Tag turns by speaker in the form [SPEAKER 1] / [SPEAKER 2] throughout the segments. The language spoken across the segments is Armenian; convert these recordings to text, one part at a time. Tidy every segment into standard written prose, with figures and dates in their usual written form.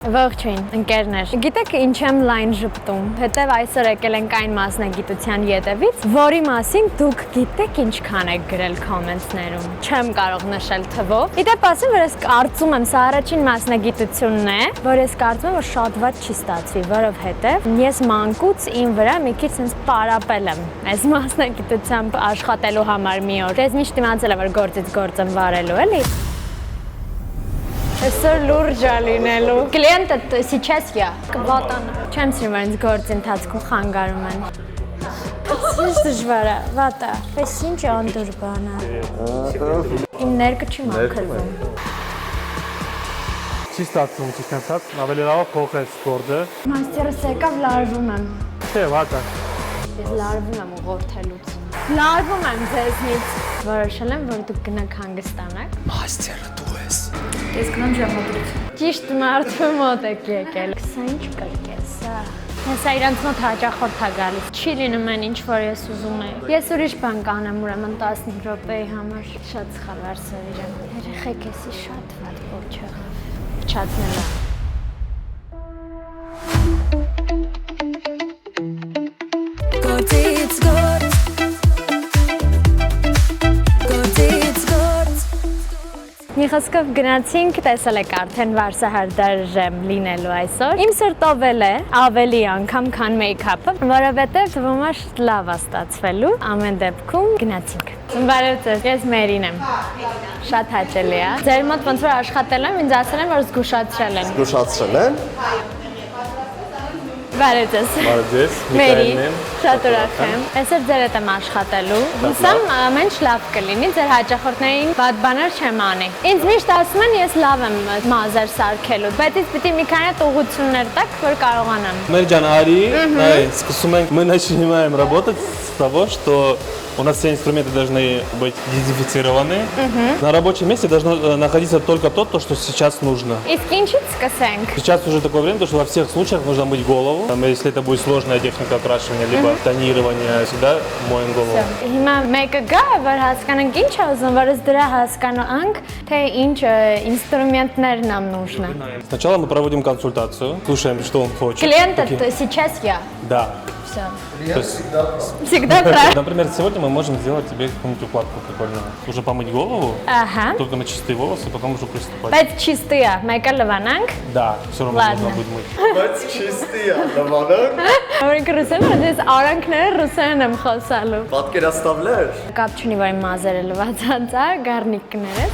[SPEAKER 1] Ողջույն, ընկերներ։ Գիտեք ինչ եմ լայն ժպտում։ Հետև այսօր եկել ենք այն մասնագիտության ետևից, որի մասին դուք գիտեք ինչքան եք գրել կոմենտներում։ Չեմ կարող նշել թվով։ Իդեպ ասեմ, որ ես կարծում եմ, սա առաջին մասնագիտությունն է, որ ես կարծում եմ, որ շատ վատ չի ստացվի, որովհետև ես մանկուց իմ վրա մի քիչ sense պարապել եմ այս մասնագիտությամբ աշխատելու համար մի օր։ Ես միշտ իմացել եմ, որ գործից գործ եմ վարելու, էլի։ Այսօր լուրջ է լինելու։ Կլիենտը сейчас я կվատանա։ Չեմ սիրում, որ ինձ գործի ընթացքում խանգարում են։ Ինչ դժվար է, վատա։ Պես ինչ անդուր բան է։ Իմ ներկը չի մաքրվում։
[SPEAKER 2] Չի ստացվում, ճիշտ ասած, ավելի լավ փոխել սպորտը։
[SPEAKER 1] Մաստերս եկավ լարվում եմ։
[SPEAKER 2] Չէ, վատա։
[SPEAKER 1] Ես լարվում եմ ուղղորդելուց։ Լարվում եմ ձեզնից։ Որոշել եմ, որ դուք գնաք հանգստանաք։
[SPEAKER 2] Մաստերը դու ես։
[SPEAKER 1] Ես գնամ ժամադրություն։ Ճիշտ մարդու մոտ եք եկել։ Սա ինչ կրկես, սա։ Հեսա իրանց մոտ հաճախորդ է գալիս։ Չի լինում այն ինչ, որ ես ուզում եմ։ Ես ուրիշ բան կանեմ ուրեմն 15 րոպեի համար։ Շատ սխալ վարսեր իրեն։ Երեխեք էսի շատ վատ փոչ եղավ։ Փչացնելա։ Գործից գործ Մի խոսքով գնացինք, տեսել եք արդեն վարսահարդար լինելու այսօր։ Իմ սրտով է ավելի անգամ, քան մեյքափը, որովհետև թվում է լավ է ստացվելու։ Ամեն դեպքում գնացինք։ Բարև ձեզ, ես Մերին եմ։ Շատ հաճելի է։ Ձեր մոտ ոնց որ աշխատել եմ, ինձ ասել են, որ զգուշացրել են։
[SPEAKER 3] Զգուշացրել են։
[SPEAKER 1] Բարև ձեզ։
[SPEAKER 2] Բարև ձեզ,
[SPEAKER 1] Մերին եմ։ Շատ ուրախ եմ։ Այսօր ձեր հետ եմ աշխատելու։ Հուսամ ամեն ինչ լավ կլինի, ձեր հաճախորդներին վատ բաներ չեմ անի։ Ինձ միշտ ասում են, ես լավ եմ մազեր սարքելու, բայց ինձ պիտի մի քանի հատ ուղղություններ տաք, որ կարողանամ։
[SPEAKER 2] Мэрджан, Ари, սկսում ենք, мы начинаем работать с того, что у нас все инструменты должны быть дезинфицированы. На рабочем месте должно находиться только то, что сейчас нужно.
[SPEAKER 1] Իսկ ինչից սկսենք։
[SPEAKER 2] Сейчас уже такое время, что во всех случаях нужно мыть голову. Если это будет сложная техника окрашивания, либо тонирования, всегда моем голову.
[SPEAKER 1] Հիմա մեկը գա, որ հասկանանք ինչ է ուզում, որ ես դրա հասկանանք, թե ինչ ինստրումենտներն ամ нужно։
[SPEAKER 2] Сначала мы проводим консультацию, слушаем, что он хочет.
[SPEAKER 1] Клиента сейчас я.
[SPEAKER 2] Да.
[SPEAKER 1] Все.
[SPEAKER 2] То есть,
[SPEAKER 1] Всегда правильно.
[SPEAKER 2] например, сегодня мы можем сделать тебе какую-нибудь укладку прикольную. Уже помыть голову,
[SPEAKER 1] Ага.
[SPEAKER 2] только на чистые волосы, потом уже приступать.
[SPEAKER 1] Բայց чистые, մեկը լվանանք։
[SPEAKER 2] Да, все равно
[SPEAKER 1] Ладно.
[SPEAKER 2] нужно будет мыть.
[SPEAKER 3] Բայց չիստի է, նմանակ։
[SPEAKER 1] Օրինք ռուսերեն, ես արանքները ռուսերեն եմ խոսալու։
[SPEAKER 3] Պատկերացնավներ։
[SPEAKER 1] Կապ չունի, որ իմ մազերը լվացած է, գառնիկներս։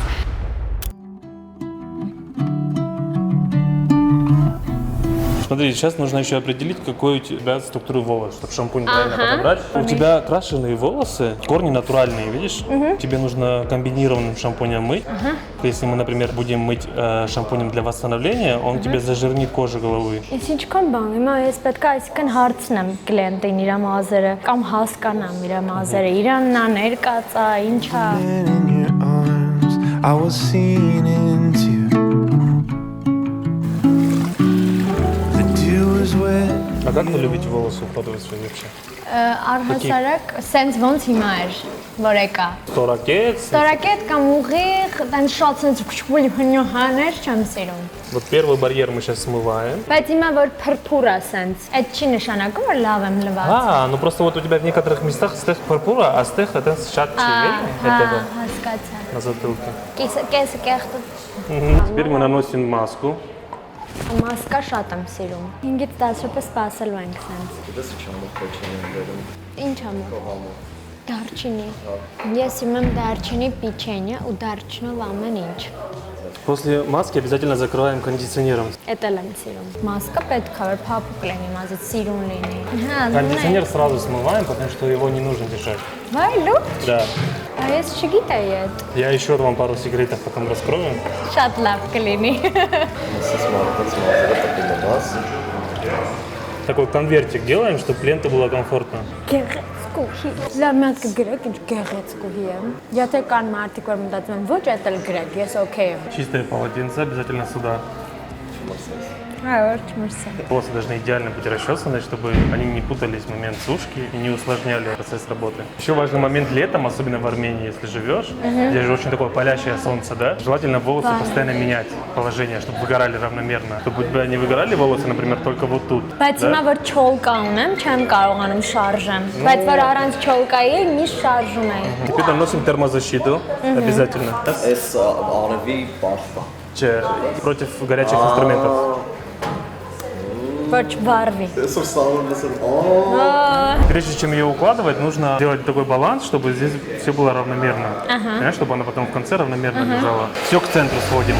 [SPEAKER 2] Смотри, сейчас нужно еще определить, какой у тебя структуру волос, чтобы шампунь правильно подобрать. У тебя крашеные волосы, корни натуральные, видишь? Тебе нужно комбинированным шампунем мыть. Если мы, например, будем мыть шампунем для восстановления, он тебе зажирнит кожу головы.
[SPEAKER 1] Ես ինչքան բան, հիմա ես պետք է այսքան հարցնեմ կլիենտին իր մազերը, կամ հասկանամ իր մազերը, իրանն է, ներկած է, ինչ է։
[SPEAKER 4] In your arms, I was seeing into the dew is wet.
[SPEAKER 2] А как вы любите волосы укладывать свои вообще?
[SPEAKER 1] Առհասարակ սենց ոնց հիմա էր, որ եկա։
[SPEAKER 2] Сторакет.
[SPEAKER 1] Ստորակետ կամ ուղիղ, տան շատ սենց հնյոհաներ չեմ սիրում։
[SPEAKER 2] Вот первый барьер мы сейчас смываем.
[SPEAKER 1] Բայց հիմա որ փրփուր է սենց, այդ չի նշանակում որ լավ եմ լված։
[SPEAKER 2] Ну просто вот у тебя в некоторых местах стех пурпура, а стех это шатчи, этого
[SPEAKER 1] Հասկացա։
[SPEAKER 2] на затылке.
[SPEAKER 1] Կեսը կեղտը։
[SPEAKER 2] Теперь мы наносим маску.
[SPEAKER 1] Մասկա շատ եմ սիրում։ 5-ից 10 րոպե սպասելու ենք սենց։
[SPEAKER 3] Դες չամոք փոչին են դերում։
[SPEAKER 1] Ինչ ամ։ Դարչինի։ Ես իմեմ դարչինի պիչենյա ու դարչնով ամեն ինչ։
[SPEAKER 2] После маски обязательно закрываем кондиционером.
[SPEAKER 1] Էտել եմ սիրում։ Մասկա պետք է որ փափուկ լինի, մազից սիրուն լինի։ Հա,
[SPEAKER 2] Кондиционер сразу смываем, потому что его не нужно держать.
[SPEAKER 1] Վայ, լուր։
[SPEAKER 2] Да.
[SPEAKER 1] Ես չգիտեի այդ։
[SPEAKER 2] Я еще вам пару секретов потом раскрою.
[SPEAKER 1] Շատ լավ կլինի։
[SPEAKER 3] Ասես մարդաց մազերը տպում են, աս։
[SPEAKER 2] Такой конвертик делаем, чтобы клиенту было комфортно.
[SPEAKER 1] Գեղեցկուհի։ Լավ մի հատ կգրեք, ինչ գեղեցկուհի եմ։ Եթե կան մարդիկ, որ մտածում են ոչ, էդ էլ գրեք, ես օքեյ եմ։
[SPEAKER 2] Чистое полотенце обязательно сюда. Волосы должны идеально быть расчесаны, чтобы они не путались в момент сушки и не усложняли процесс работы. Еще важный момент летом, особенно в Армении, если живешь, здесь же очень такое палящее солнце, да? Желательно волосы постоянно менять положение, чтобы выгорали равномерно. Чтобы у тебя не выгорали волосы, например, только вот тут.
[SPEAKER 1] Բայց հիմա որ չոլկա ունեմ, չեմ կարողանում շարժեմ։ Բայց որ առանց չոլկայի միշտ շարժում եմ։
[SPEAKER 2] Теперь наносим термозащиту обязательно.
[SPEAKER 3] Էս արևի պաշտպան։
[SPEAKER 2] Против горячих инструментов.
[SPEAKER 1] Ոչ վառվի։
[SPEAKER 3] Այսօր սարուն լսել,
[SPEAKER 2] Прежде чем ее укладывать, нужно делать такой баланс, чтобы здесь все было равномерно. Понимаешь, чтобы она потом в конце равномерно лежала. Все к центру сводим.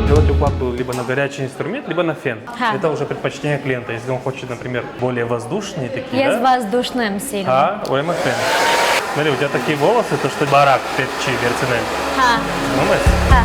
[SPEAKER 2] Делать укладку либо на горячий инструмент, либо на фен. Это уже предпочтение клиента. Если он хочет, например, более воздушные такие,
[SPEAKER 1] Ես
[SPEAKER 2] да?
[SPEAKER 1] воздушный եմ սիրում։
[SPEAKER 2] ОМ фен. Смотри, у тебя такие волосы, то что барак, петчи, верцинель.
[SPEAKER 1] Հա,
[SPEAKER 2] Понимаешь?
[SPEAKER 1] հա։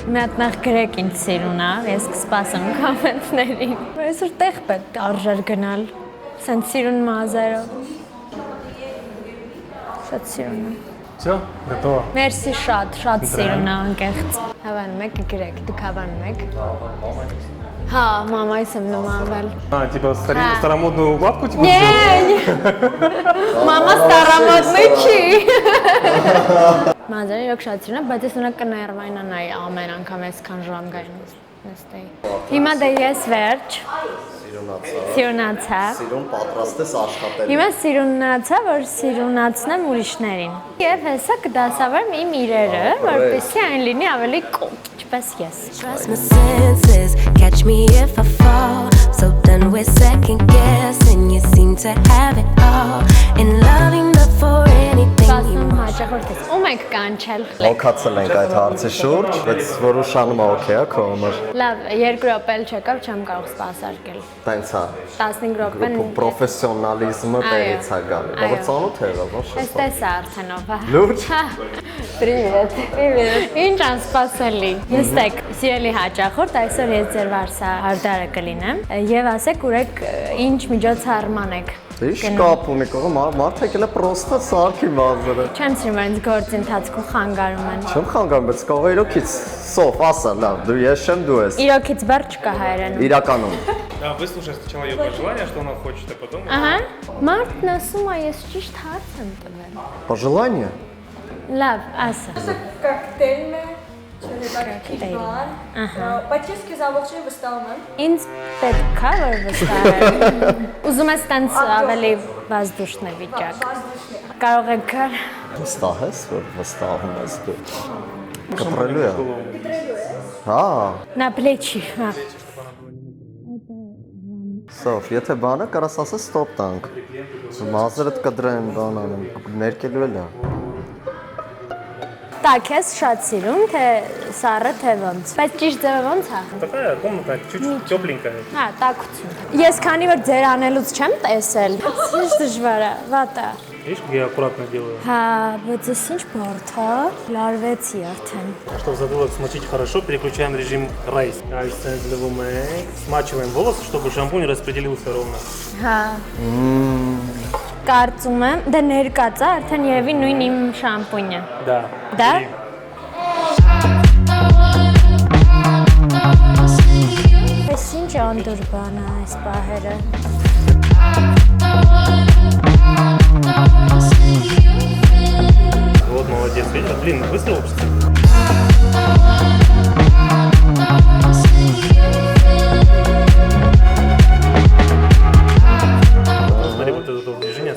[SPEAKER 1] Մի հատ նախ գրեք ինձ սիրուն, ես կսպասեմ կոմենտներին։ Այսօր տեղ պետք արժեր գնալ, սենց սիրուն մազերով։ Շատ սիրուն է։
[SPEAKER 2] Все, готово.
[SPEAKER 1] Մերսի շատ սիրուն է անկեղծ։ Հավանում եք, գրեք, դուք հավանում եք։ Հա, մամայիս եմ նմանվել։
[SPEAKER 2] Типа старомодную укладку типа
[SPEAKER 1] Մամա ստարամոդնի չի։ Մազերը իրոք շատ սիրուն է, բայց ես նրա կներվայնանայի ամեն անգամ այսքան ժամկային նստեի։ Հիմա դե ես վերջ։ Սիրունացա։
[SPEAKER 3] Սիրուն պատրաստ ես աշխատել։
[SPEAKER 1] Հիմա սիրունացա, որ սիրունացնեմ ուրիշներին։ Եվ հեսա կդասավարեմ իմ իրերը, որպեսզի այն լինի ավելի կոպտ, ինչպես ես։
[SPEAKER 5] Trust my senses, catch me if I fall. So done with second guessing, you seem to have it all. In loving before anything you
[SPEAKER 1] Սպասում հաճախորդ ես, ում եք կանչել։
[SPEAKER 3] Հոգացել ենք այդ հարցի շուրջ, բայց որոշանում է օքեյ, քո համար։
[SPEAKER 1] Լավ, 2 րոպե էլ չեկավ, չեմ կարող սպասարկել։
[SPEAKER 3] Տենց է։
[SPEAKER 1] 15 րոպեն։
[SPEAKER 3] Պրոֆեսիոնալիզմը տեղից է գալի։ Բայց ծանոթ է եղավ, ոչ։
[SPEAKER 1] Այստես է արդեն ով։
[SPEAKER 3] Լուրջ։
[SPEAKER 1] Привет։ Привет։ Ինչ անսպասելի։ Նստեք, սիրելի հաճախորդ, այսօր ես ձեր վարսահարդարը կլինեմ եւ ասեք ուրեք ինչ միջոցառման եք։
[SPEAKER 3] Ինչ կապ ունի կողմ, մարդը եկել է պրոստը սարքի մազերը։
[SPEAKER 1] Չեմ սիրում այնց գործի ընթացքում խանգարում են։
[SPEAKER 3] Չեմ խանգարում, բայց կարող է իրոքից սով ասա, լավ, դու ես չեմ, դու ես։
[SPEAKER 1] Իրոքից բառ չկա հայերենում։
[SPEAKER 3] Իրականում։
[SPEAKER 2] Выслушай сначала ее пожелания, что она хочет, а потом...
[SPEAKER 1] Ահա, մարդն ասում է, ես ճիշտ հարց եմ տվել։
[SPEAKER 3] Пожелание?
[SPEAKER 1] Լավ, ասա։
[SPEAKER 6] Կոկտեյլն է, չերևակի բար, բայց ես քեզ ամբողջին վստահում եմ։
[SPEAKER 1] Ինձ պետք է որ վստահեմ։ Ուզում ես տենց ավելի վազդուշն է վիճակ։ Կարող եք գալ։
[SPEAKER 3] Վստահ ես, որ վստահում ես դու։ Կտրելու է։ Հա,
[SPEAKER 1] На плечи, հա։
[SPEAKER 3] սով, եթե բանը կարաս ասես ստոպ տանք։ Մազերդ կդրեն, բան անեմ, ներկելու էլ է։
[SPEAKER 1] Так, ես շատ սիրում, թե սառը, թե ոնց։ Բայց ճիշտ ձևը ոնց է։
[SPEAKER 2] Такая комната чуть-чуть тепленькая.
[SPEAKER 1] Հա, տաքություն։ Ես քանի որ ձեր անելուց չեմ տեսել, ինչ դժվար է, վատ է։
[SPEAKER 2] Видишь, как я аккуратно делаю?
[SPEAKER 1] Հա, բայց ես ինչ բարդ է, լարվեցի արդեն։
[SPEAKER 2] Чтобы затылок смочить хорошо, переключаем режим рейс. Смачиваем волосы, чтобы шампунь распределился ровно.
[SPEAKER 1] Հա։ Կարծում եմ, դե ներկած է, արդեն երևի նույն իմ շամպունյը։
[SPEAKER 2] Да.
[SPEAKER 1] Да?
[SPEAKER 2] Бери.
[SPEAKER 1] Ես ինչ անդուր բան է այս պահերը։
[SPEAKER 2] Вот, молодец, видишь? Блин, быстро учится. Смотри, вот это движение.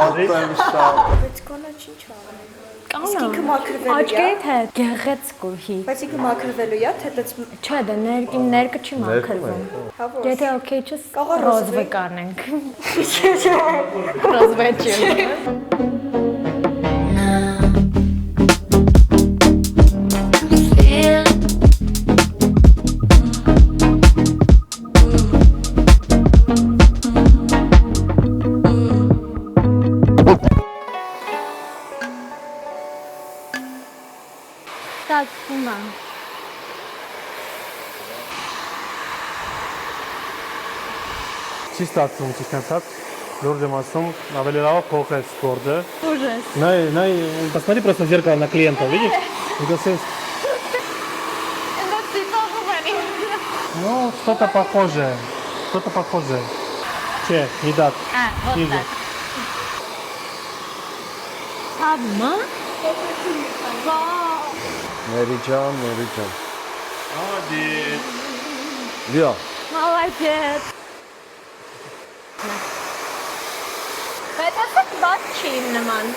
[SPEAKER 6] Բայց կոնը ինչ անում։
[SPEAKER 1] Կանա։
[SPEAKER 6] ինքը մաքրվելու է։
[SPEAKER 1] Աչքերիդ հետ գեղեցկուհի։
[SPEAKER 6] Բայց ինքը մաքրվելու է, թե դից
[SPEAKER 1] Չէ, դե ներկը չի մաքրվում։
[SPEAKER 6] հա որ։
[SPEAKER 1] Եթե օքեյ չես,
[SPEAKER 6] Կարող է
[SPEAKER 1] ռոզվե
[SPEAKER 6] ռոզվե։
[SPEAKER 1] կանենք։ Ռոզվե չի։
[SPEAKER 2] Чисто отцом, честно так. Джорджем отцом, ավելի լավ փոխեց спорта.
[SPEAKER 1] Ужас.
[SPEAKER 2] Посмотри просто в зеркало на клиента, видишь? Ну, что-то похожее. Что-то похожее. Че, не так.
[SPEAKER 1] Вот
[SPEAKER 2] Ниже.
[SPEAKER 1] так. Ադմա։
[SPEAKER 3] Մերիջան։
[SPEAKER 2] Молодец.
[SPEAKER 3] Լիա։
[SPEAKER 1] Молодец։ Բայց ասա բաց չի իմ նման։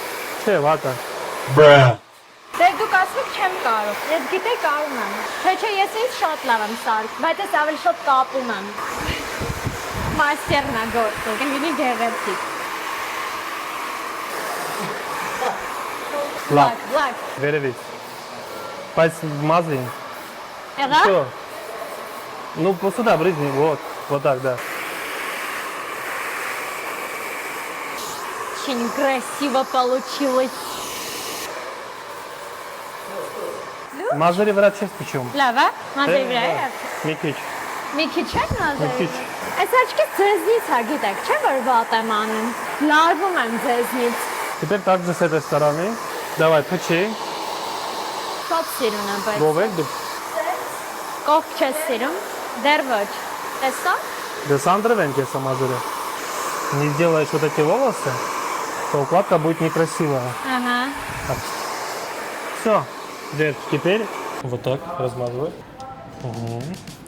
[SPEAKER 2] Չէ, վատա։
[SPEAKER 1] Դե դուք ասեք չեմ կարող։ Ես գիտեի կարում եմ։ Թե չէ ես ինձ շատ լավ եմ սարք, բայց ես ավելի շատ կապում եմ։ Մաստերնա գործը, գնի գեղեցիկ։
[SPEAKER 2] Լավ։
[SPEAKER 1] Լավ։
[SPEAKER 2] Վերևից։ Բայց մազին։
[SPEAKER 1] Եղա։
[SPEAKER 2] Всё. Ну, сюда брызни, вот так, да.
[SPEAKER 1] Очень красиво получилось.
[SPEAKER 2] Մազերի վրա չես փչում։
[SPEAKER 1] Լավ է։ Մազերի վրա է։
[SPEAKER 2] Մի քիչ։
[SPEAKER 1] Մի քիչ է
[SPEAKER 2] Մի
[SPEAKER 1] մազերի։
[SPEAKER 2] քիչ։
[SPEAKER 1] Այս աչքից ձեզնից է, գիտեք, չէ՞ որ վատ եմ անում։ Լարվում եմ ձեզնից։
[SPEAKER 2] Теперь также с этой стороны. Давай, փչի։
[SPEAKER 1] Շատ սիրուն եմ, բայց
[SPEAKER 2] Ողեք դու։
[SPEAKER 1] կողք չես սիրում։ Դեռ ոչ։ Տեսա։
[SPEAKER 2] Десандры тебе самозря. Не сделаешь вот эти волосы, то укладка будет некрасивая.
[SPEAKER 1] Ага։
[SPEAKER 2] Все. Теперь вот так размазывай. Угу.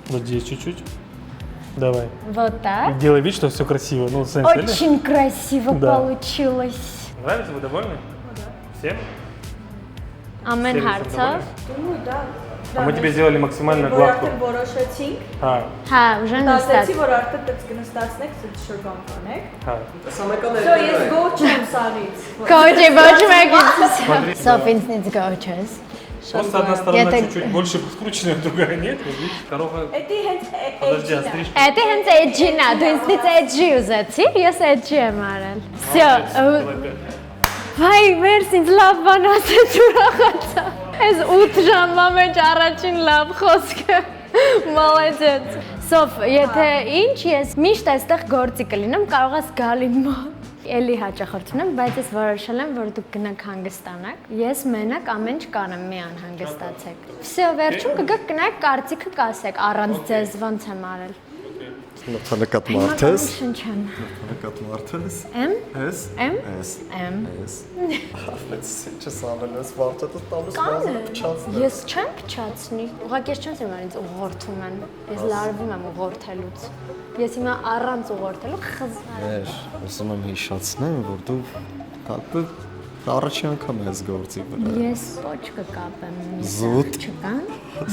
[SPEAKER 2] Вот здесь чуть-чуть. Давай.
[SPEAKER 1] Вот так.
[SPEAKER 2] Делай вид, что все красиво. Ну, сами
[SPEAKER 1] Очень красиво
[SPEAKER 2] Да.
[SPEAKER 1] получилось.
[SPEAKER 2] Нравится? Вы довольны? Всем?
[SPEAKER 1] Ամեն
[SPEAKER 2] Всем
[SPEAKER 1] հարցով։
[SPEAKER 2] довольны?
[SPEAKER 6] Думаю, да.
[SPEAKER 2] А мы тебе сделали максимально
[SPEAKER 6] Որ
[SPEAKER 2] гладко.
[SPEAKER 6] արդեն որոշեցինք,
[SPEAKER 2] А,
[SPEAKER 1] Հա, ուժը նստած։
[SPEAKER 6] դասեցի, որ արդեն դեպս կնստացնեք, սուտ շրջան կանեք։
[SPEAKER 2] а.
[SPEAKER 6] So ես գոչ եմ սարից։
[SPEAKER 1] Կոջի ոչ մեկից։
[SPEAKER 2] Смотри,
[SPEAKER 1] Սով ինձնից գոչես։
[SPEAKER 2] Просто одна сторона
[SPEAKER 1] Это-
[SPEAKER 2] чуть-чуть больше подкрученная, другая нет. Вот видишь, корова...
[SPEAKER 6] Էդի հենց
[SPEAKER 2] Подожди, а
[SPEAKER 6] էջինա։
[SPEAKER 2] стрижка?
[SPEAKER 1] Էդի հենց էջին է, դու ինձնից էջի ուզեցի, ես էջի եմ արել։ Всё, վայ, մերս ինձ լավ բան ասեց ուրախացա։ Այս 8 ժամվա մեջ առաջին լավ խոսքը։ Մալեջեց։ Սով, եթե ինչ, ես միշտ այստեղ գործի կլինեմ, կարող ես գալ իմ մոտ։ Էլի հաճախորդում եմ, բայց ես որոշել եմ, որ դուք գնաք հանգստանաք։ Ես մենակ ամեն ինչ կանեմ, մի անհանգստացեք։ Всё, վերջում կգաք գնաք, կարծիքը կասեք, առանց ձեզ ոնց եմ արել։
[SPEAKER 3] Նոթանեկատ մարդ ես։
[SPEAKER 1] Շնչեմ։
[SPEAKER 3] Նոթանեկատ մարդ ես։
[SPEAKER 1] Եմ,
[SPEAKER 3] Ես։
[SPEAKER 1] եմ,
[SPEAKER 3] Ես։
[SPEAKER 1] եմ։
[SPEAKER 3] Ես։ Բայց ինչս անել ես մարդը տալիս
[SPEAKER 1] Կանը,
[SPEAKER 3] փչացնել։
[SPEAKER 1] ես չեմ փչացնի, ուղղակի ես չեմ սիրում ինձ ուղղորդում են, ես լարվում եմ ուղղորդելուց, ես հիմա առանց ուղղորդելու խզար։
[SPEAKER 3] Ուզում եմ հիշացնեմ, որ դու կապը առաջի անգամ ես գործի վրա։
[SPEAKER 1] Ես ոչ կկապեմ,
[SPEAKER 3] Զուտ։
[SPEAKER 1] չկան,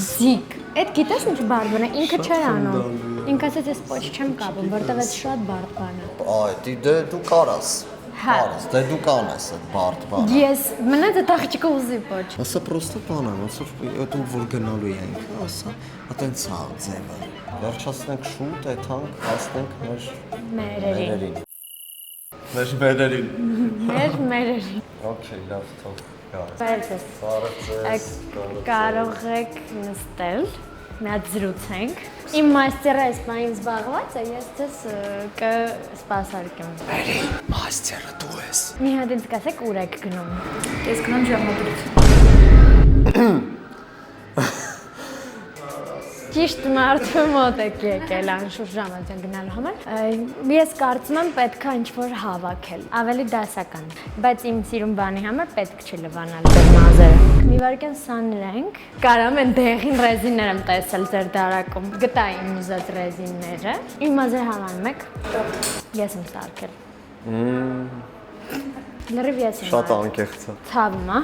[SPEAKER 1] զիկ, էդ գիտես ինչ բարդ բան է, ինքը չէր անում,
[SPEAKER 3] խնդալի։
[SPEAKER 1] ինքը ասեց ես ոչ չեմ կապում, որտև էս շատ բարդ բան է։
[SPEAKER 3] Այ, դե դու կարաս։
[SPEAKER 1] Հա։
[SPEAKER 3] Կարաս, դե դու կանես այդ բարդ բանը։
[SPEAKER 1] Ես մնաց այդ աղջիկը ուզի ոչ։
[SPEAKER 3] Ասա պրոստը բան է, ոնց որ այդում որ գնալու ենք, ասա, այտենց է ձևը։ Վերջացնենք շուտ, այդանք հասնենք մեր
[SPEAKER 1] Մերերին,
[SPEAKER 3] Մեր մերերին։
[SPEAKER 1] մերերին։
[SPEAKER 3] Okay, լավ, թող գա։
[SPEAKER 1] Բարև ձեզ։
[SPEAKER 3] Բարև ձեզ։
[SPEAKER 1] Կարող եք նստել, մի հատ զրուցենք։ Իմ մաստերը այս բանին զբաղված է, ես ձեզ կսպասարկեմ։
[SPEAKER 3] Մաստերը դու ես։
[SPEAKER 1] Մի հատ ինձ կասեք ուր եք գնում։
[SPEAKER 6] Ես գնամ ժամադրություն։
[SPEAKER 1] Ճիշտ մարդու մոտ եք եկել անշուշտ ժամադրության գնալու համար։ Ես կարծում եմ պետքա ինչ-որ հավաքել, ավելի դասական, բայց իմ սիրուն բանի համար պետք չի լվանալ ձեր մազերը։ Մի վարքյան սանրենք, կարամ են դեղին ռեզիններ եմ տեսել ձեր դարակում, գտա իմ ուզած ռեզինները, իմ մազերը հավանում եք, ես եմ սարքել։ Լրիվ ես եմ
[SPEAKER 3] Շատ
[SPEAKER 1] արել։
[SPEAKER 3] անկեղծ է։
[SPEAKER 1] Ցավում, հա։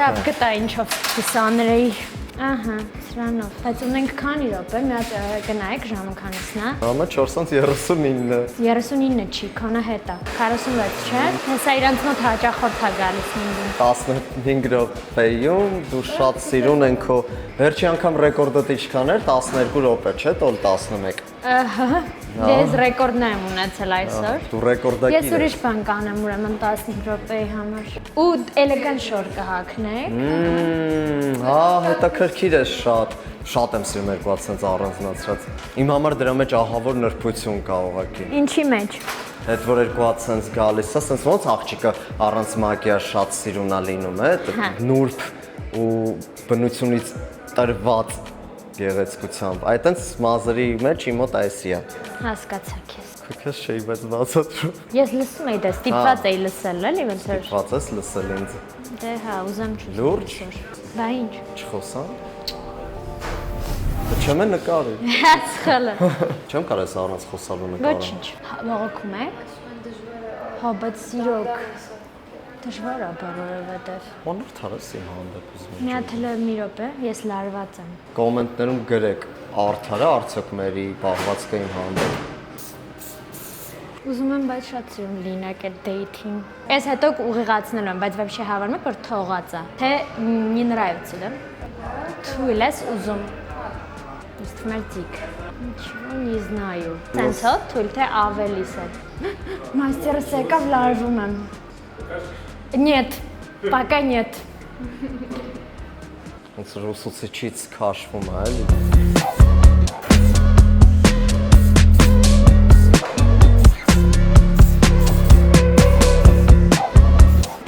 [SPEAKER 1] Լավ, գտա ինչով սանրեի։ Ահա, սրանով։ Բայց ունենք քանի րոպե, մի հատ գնայեք ժամը քանիսն է։
[SPEAKER 3] Համը 4:39։
[SPEAKER 1] 39 չի, քոնը հետ է։ 46 չէ։ Հեսա իրանց մոտ հաճախորդ է գալիս նույնին։
[SPEAKER 3] 15 րոպեում դու շատ սիրուն են քո վերջի անգամ ռեկորդը ինչքան էր 12 րոպե, չէ՞, տոլ 11։
[SPEAKER 1] Ես ռեկորդներ եմ ունեցել այսօր։
[SPEAKER 3] Դու ռեկորդակիր
[SPEAKER 1] Ես ուրիշ բան կանեմ ուրեմն 15 րոպեի համար։ Ու էլեգանտ շոր կհագնեք։
[SPEAKER 3] Հա, հետաքրքիր է շատ։ Շատ եմ սիրում երկված sense առանձնացրած։ Իմ համար դրա մեջ ահավոր նրբություն կա ուղղակի։
[SPEAKER 1] Ինչի մեջ։
[SPEAKER 3] Այդ որ երկված sense գալիս է, sense ոնց աղջիկը առանց մակիաժ շատ սիրուն է լինում, նուրբ ու բնությունից տրված գեղեցկությամբ։ Այդտենց մազերի մեջ իմ մոտ այսի է։
[SPEAKER 1] Հասկացա քեզ։
[SPEAKER 3] Քեզ չէի, բայց բացատրում։
[SPEAKER 1] Ես լսում էի դա, ստիպված էի լսել, էլի ոնց որ։
[SPEAKER 3] Ստիպված ես լսել ինձ։
[SPEAKER 1] Դե հա, ուզեմ չլսել։
[SPEAKER 3] Լուրջ։
[SPEAKER 1] Բա ինչ։
[SPEAKER 3] Չխոսամ։ Չեմ նկարի։
[SPEAKER 1] Հասխալը։
[SPEAKER 3] Չեմ կարես առանց խոսալու նկարը։
[SPEAKER 1] Ոչինչ։ Ողոքում եք։ Հա, բայց սիրոք դժվար է որովհետև։
[SPEAKER 3] Ոնորդ ես իմ հանդեպ ուզում։
[SPEAKER 1] Մի հատ մի րոպե, ես լարված եմ։
[SPEAKER 3] Կոմենտներում գրեք, արդար է արդյոք մերի պահվածքը իմ հանդեպ։
[SPEAKER 1] Ուզում եմ, բայց շատ սիրում լինեք այդ դեյթին։ Ես հետո ուղիղացնելու եմ, բայց вообще հավանում եք, որ թողած է։ Թե не нравится, да? Թույլ ես ուզում։ Ստմերտիկ։ Ничего не знаю։ Սենսո թույլ թե ավելիս է։ Մաստերս եկավ լարվում եմ։ Нет, пока нет։
[SPEAKER 3] Ոնց որ ուսուցիչից քաշվում է, էլի։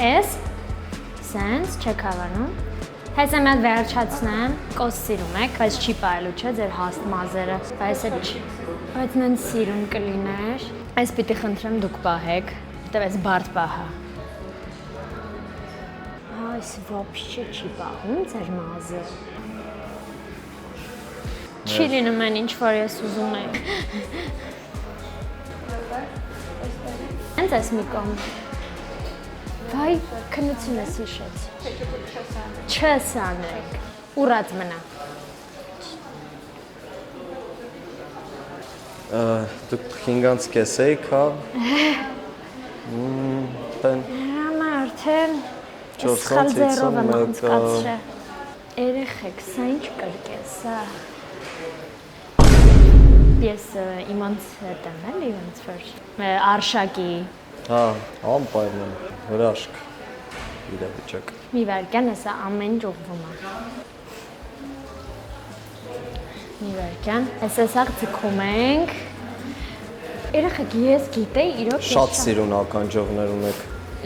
[SPEAKER 1] Ես սենց չեք հավանում։ Հեսա մի հատ վերջացնեմ, կոս սիրում եք, բայց չի պայելու չէ ձեր հաստ մազերը, բայց էլ չի։ Բայց նեն սիրում կլիներ, այս պիտի խնդրեմ դուք պահեք, որտեվ այս բարդ պահա։ Այս ոобще չի պահում ձեր մազը։ Չի լինում են ինչ որ ես ուզում եմ։ Հենց այս մի կոմ։ Վայ, քննություն ես հիշեց։ Չես անեք, ուռած մնա։
[SPEAKER 3] Դուք 5-ից կես էիք, հա։
[SPEAKER 1] Հրամա արդեն
[SPEAKER 3] 4-ից 51
[SPEAKER 1] Երեխեք, սա ինչ կրկես, սա։ Ես իմանց հետ եմ էլի ոնց որ արշակի։
[SPEAKER 3] Հա, անպայման, հրաշք իրավիճակ։
[SPEAKER 1] Մի վարկյան է սա ամեն ինչ ուղղվում է։ Մի վարկյան, այսօր ձգում ենք։ Երեխեք, ես գիտեի իրոք
[SPEAKER 3] Շատ սիրուն ականջողներ ունեք։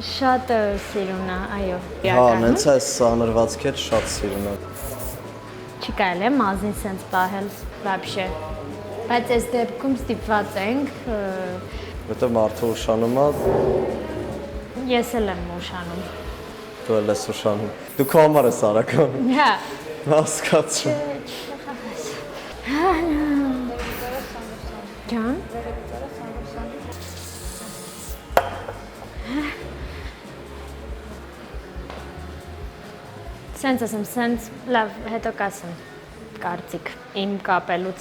[SPEAKER 1] Շատ սիրուն է, այո։
[SPEAKER 3] Հա, նենց է սանրվածքի հետ շատ սիրուն է։
[SPEAKER 1] Չի կարելի է մազին սենց պահել, вообще։ Բայց այս դեպքում ստիպված ենք,
[SPEAKER 3] Որտեղ մարդը ուշանում է,
[SPEAKER 1] ես էլ եմ ուշանում։
[SPEAKER 3] դու էլ ես ուշանում։ Դու քո համար ես արական։
[SPEAKER 1] Հա։
[SPEAKER 3] Հասկացում։
[SPEAKER 1] Ջան։ Սենց ասեմ, սենց լավ, հետո կասեմ կարծիք իմ կապելուց։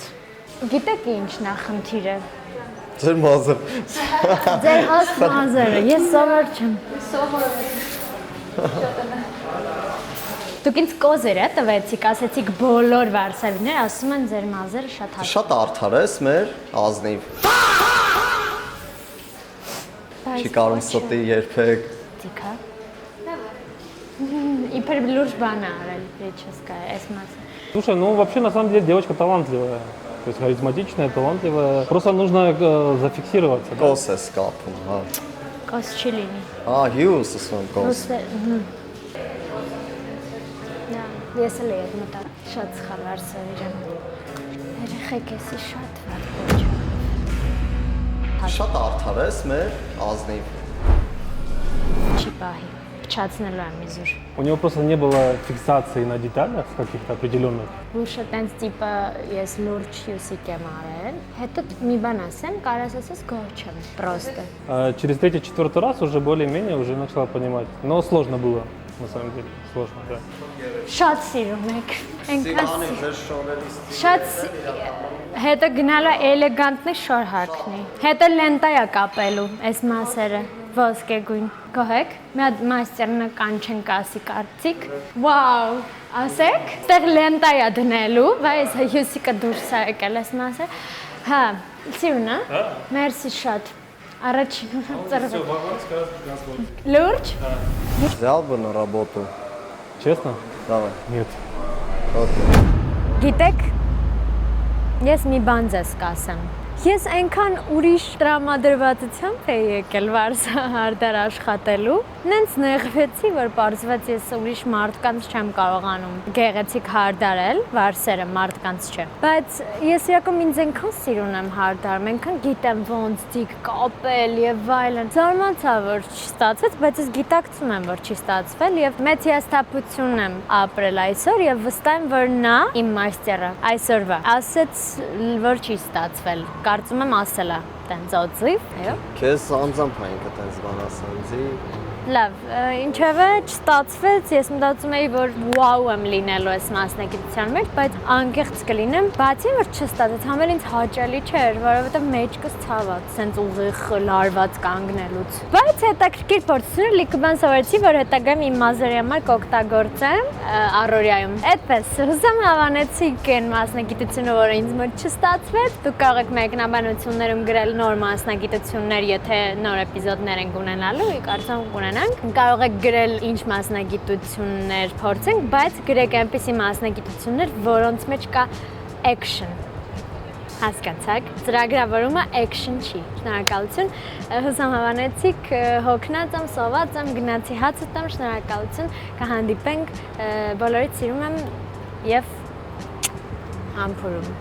[SPEAKER 1] Գիտեք ինչն է խնդիրը։
[SPEAKER 3] Ձեր մազը։
[SPEAKER 1] Ձեր հաստ մազերը, ես սովոր չեմ։ Դուք ինձ կոզեր տվեցիք, ասեցիք բոլոր վարսավիներ, ասում են ձեր մազերը շատ հաստ։
[SPEAKER 3] Շատ արդար ես մեր ազնիվ։ Չի կարում ստի երբեք։
[SPEAKER 1] Տիկա։ Իբր լուրջ բան է արել, Ռիչեսկա, այս մասը։
[SPEAKER 2] Слушай, ну вообще на самом деле девочка талантливая. То есть харизматичная, талантливая. Просто нужно зафиксироваться. Да?
[SPEAKER 3] Կոս ես կապում, հա։
[SPEAKER 1] Կոս չի լինի։
[SPEAKER 3] Հյուս ասում եմ կոս։
[SPEAKER 1] Դա, ես էլ եմ մտա։ Շատ սխալ վարսավիր եմ։ Երեխեք էսի շատ վատ ոչ։
[SPEAKER 3] Շատ արդար ես մեր ազնիվ։
[SPEAKER 1] Չի պահի։ Փչացնելու եմ իզուր։
[SPEAKER 2] У него просто не было фиксации на деталях каких-то определенных.
[SPEAKER 1] Լուրշը տենց տիպը ես լուրջ հյուսիկ եմ արել։ Հետո մի բան ասեմ, կարաս ասես գոհ չեմ, պրոստը։
[SPEAKER 2] Через третий-четвертый раз уже более-менее уже начала понимать. Но сложно было, на самом деле. Сложно, да.
[SPEAKER 1] Շատ սիրում եք։ Այնքան շատ հետո գնալու էլեգանտնի շոր հագնի։ Հետո լենտա է կապելու այս մասերը ոսկեգույն։ Գոհեք, մի հատ մաստերնը կանչեն կասի կարծիք։ Վաու, ասեք, այդտեղ լենտա է դնելու, բայց հյուսիկը դուրս է եկել այս մասը։ Հա, սիրուն է։ Մերսի շատ։ Առաջին ծրվեք։ Լուրջ։
[SPEAKER 3] Взял бы на работу.
[SPEAKER 2] Честно?
[SPEAKER 3] Давай.
[SPEAKER 2] Нет.
[SPEAKER 3] Окей.
[SPEAKER 1] Գիտեք, ես մի բան ձեզ կասեմ։ Ես այնքան ուրիշ տրամադրվածությամբ էի եկել վարսահարդար աշխատելու, նենց նեղվեցի, որ պարզվեց ես ուրիշ մարդկանց չեմ կարողանում գեղեցիկ հարդարել, վարսերը մարդկանց չէ։ Բայց ես իրականում ինձ այնքան սիրուն եմ հարդարում, այնքան գիտեմ ոնց դիք կապել եւ այլն։ Զարմացա, որ չստացվեց, բայց ես գիտակցում եմ, որ չի ստացվել եւ մեծ հիասթափություն եմ ապրել այսօր եւ վստահ եմ, որ նա իմ մաստերը այսօրվա ասեց, որ չի ստացվել։ Կարծում եմ ասել է տենց օծիվ, այո։
[SPEAKER 3] Քեզ անձամբ այնքը տենց բան ասանձի։
[SPEAKER 1] Լավ, ինչևէ չստացվեց, ես մտածում էի, որ վաու եմ լինելու այս մասնագիտության մեջ, բայց անկեղծ կլինեմ, բացի որ չստացեց, համել ինձ հաճելի չէր, որովհետև մեջքս ցաված, սենց ուղիղ լարված կանգնելուց։ Բայց հետաքրքիր փորձություններ լիքը բան սովորեցի, որ հետագայում իմ մազերի համար կօգտագործեմ առօրյայում։ Այդպես, հուսամ հավանեցիք այն մասնագիտությունը, որը ինձ մոտ չստացվեց, դուք կարող եք մեկնաբանություններում գրել նոր մասնագիտություններ, եթե նոր էպիզոդներ են ունենալու, կարծում եմ Կարող եք գրել ինչ մասնագիտություններ փորձենք, բայց գրեք այնպիսի մասնագիտություններ, որոնց մեջ կա action։ Հասկացաք, ծրագրավորումը action չի։ Շնորհակալություն, հուսամ հավանեցիք, հոգնած եմ, սոված եմ, գնացի հաց ուտեմ, շնորհակալություն, կհանդիպենք, բոլորիդ սիրում եմ եւ համբուրում։